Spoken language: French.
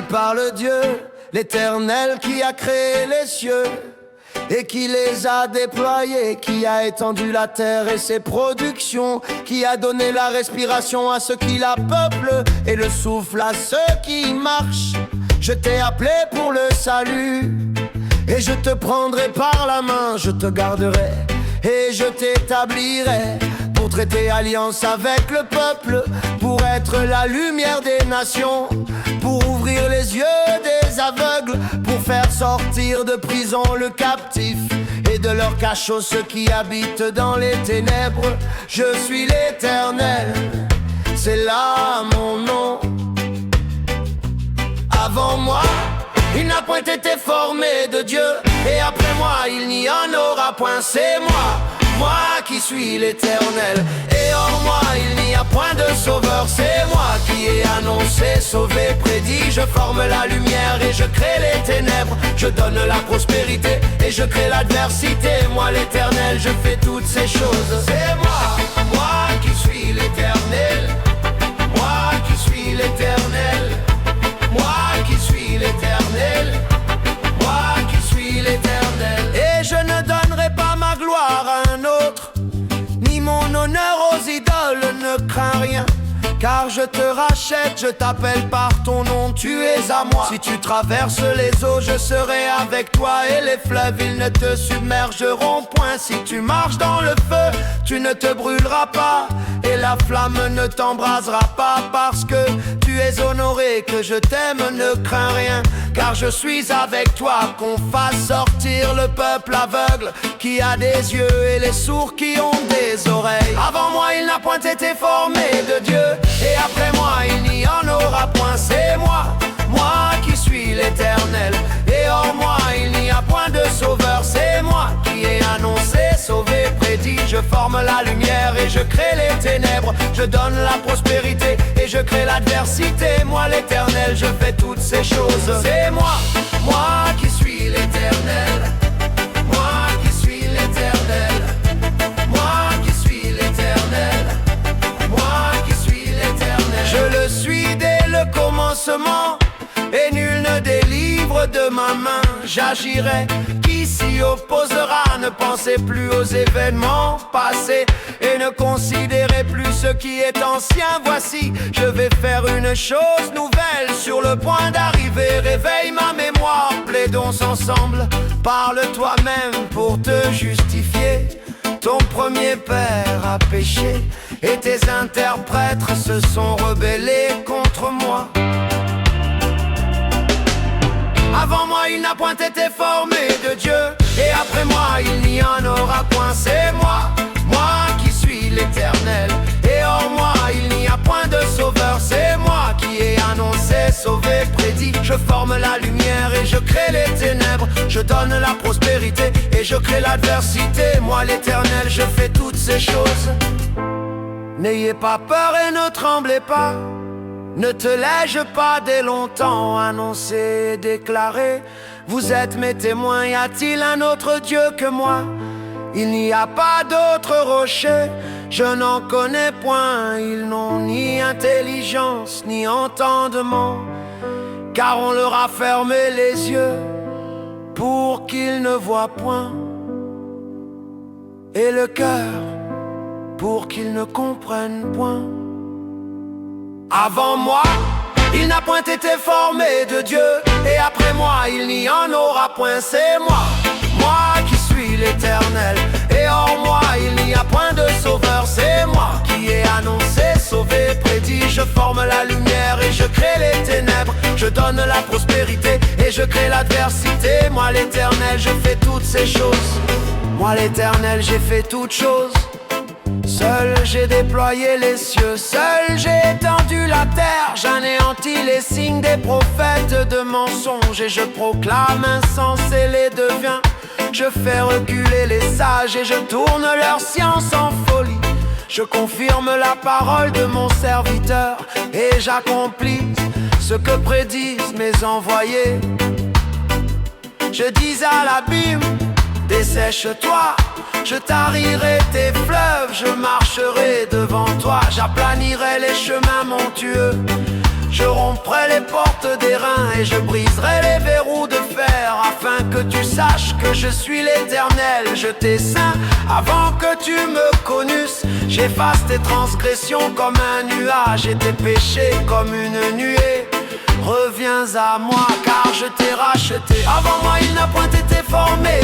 par le Dieu, l'Éternel qui a créé les cieux et qui les a déployés, qui a étendu la terre et ses productions, qui a donné la respiration à ceux qui la peuplent et le souffle à ceux qui marchent. Je t'ai appelé pour le salut et je te prendrai par la main, je te garderai et je t'établirai pour traiter alliance avec le peuple, pour être la lumière des nations, pour ouvrir les yeux des aveugles, pour faire sortir de prison le captif et de leur cachot ceux qui habitent dans les ténèbres. Je suis l'Éternel, c'est là mon nom. Avant moi, il n'a point été formé de Dieu, et après moi, il n'y en aura point. C'est moi qui suis l'Éternel, et hors moi, il n'y a point de sauveur. C'est moi qui ai annoncé, sauvé, prédit. Je forme la lumière et je crée les ténèbres. Je donne la prospérité et je crée l'adversité. Moi l'Éternel, je fais toutes ces choses. C'est moi qui suis l'Éternel, moi qui suis l'Éternel, moi qui suis l'Éternel, moi qui suis l'Éternel. Et je ne donnerai pas ma gloire à un autre, ni mon honneur aux idoles, ne crains rien. Car je te rachète, je t'appelle par ton nom, tu es à moi. Si tu traverses les eaux, je serai avec toi, et les fleuves, ils ne te submergeront point. Si tu marches dans le feu, tu ne te brûleras pas, et la flamme ne t'embrasera pas. Parce que tu es honoré, que je t'aime, ne crains rien. Car je suis avec toi, qu'on fasse sortir le peuple aveugle qui a des yeux et les sourds qui ont des oreilles. Avant moi, il n'a point été formé de Dieu, et après moi, il n'y en aura point. C'est moi qui suis l'Éternel, et hors moi, il n'y a point de sauveur. C'est moi qui ai annoncé, sauvé, prédit. Je forme la lumière et je crée les ténèbres. Je donne la prospérité et je crée l'adversité. Moi l'Éternel, je fais toutes ces choses. C'est moi qui suis l'Éternel, moi qui suis l'Éternel, moi qui suis l'Éternel, moi qui suis l'Éternel. Je le suis dès le commencement, et nul ne délivre de ma main. J'agirai, qui s'y opposera? Ne pensez plus aux événements passés et ne considérez plus ce qui est ancien. Voici, je vais faire une chose nouvelle, sur le point d'arriver. Réveille ma mémoire, plaidons ensemble. Parle toi-même pour te justifier. Ton premier père a péché, et tes interprètes se sont rebellés contre moi. Avant moi, il n'a point été formé de Dieu, et après moi, il n'y en aura point. C'est moi qui suis l'Éternel, et hors moi, il n'y a point de sauveur. C'est moi qui ai annoncé, sauvé, prédit. Je forme la lumière et je crée les ténèbres. Je donne la prospérité et je crée l'adversité. Moi l'Éternel, je fais toutes ces choses. N'ayez pas peur et ne tremblez pas. Ne te l'ai-je pas dès longtemps annoncé, déclaré? Vous êtes mes témoins, y a-t-il un autre Dieu que moi? Il n'y a pas d'autre rocher, je n'en connais point. Ils n'ont ni intelligence, ni entendement, car on leur a fermé les yeux pour qu'ils ne voient point, et le cœur pour qu'ils ne comprennent point. Avant moi, il n'a point été formé de Dieu, et après moi, il n'y en aura point. C'est moi qui suis l'Éternel, et hors moi, il n'y a point de sauveur. C'est moi qui ai annoncé, sauvé, prédit. Je forme la lumière et je crée les ténèbres. Je donne la prospérité et je crée l'adversité. Moi l'Éternel, je fais toutes ces choses. Moi l'Éternel, j'ai fait toutes choses. Seul j'ai déployé les cieux, seul j'ai étendu la terre. J'anéantis les signes des prophètes de mensonges, et je proclame insensés les devins. Je fais reculer les sages et je tourne leur science en folie. Je confirme la parole de mon serviteur, et j'accomplis ce que prédisent mes envoyés. Je dis à l'abîme, dessèche-toi. Je tarirai tes fleuves, je marcherai devant toi. J'aplanirai les chemins montueux, Je romprai les portes d'airain et je briserai les verrous de fer, afin que tu saches que je suis l'Éternel. Je t'ai saint avant que tu me connusses. J'efface tes transgressions comme un nuage et tes péchés comme une nuée. Reviens à moi car je t'ai racheté. Avant moi il n'a point été formé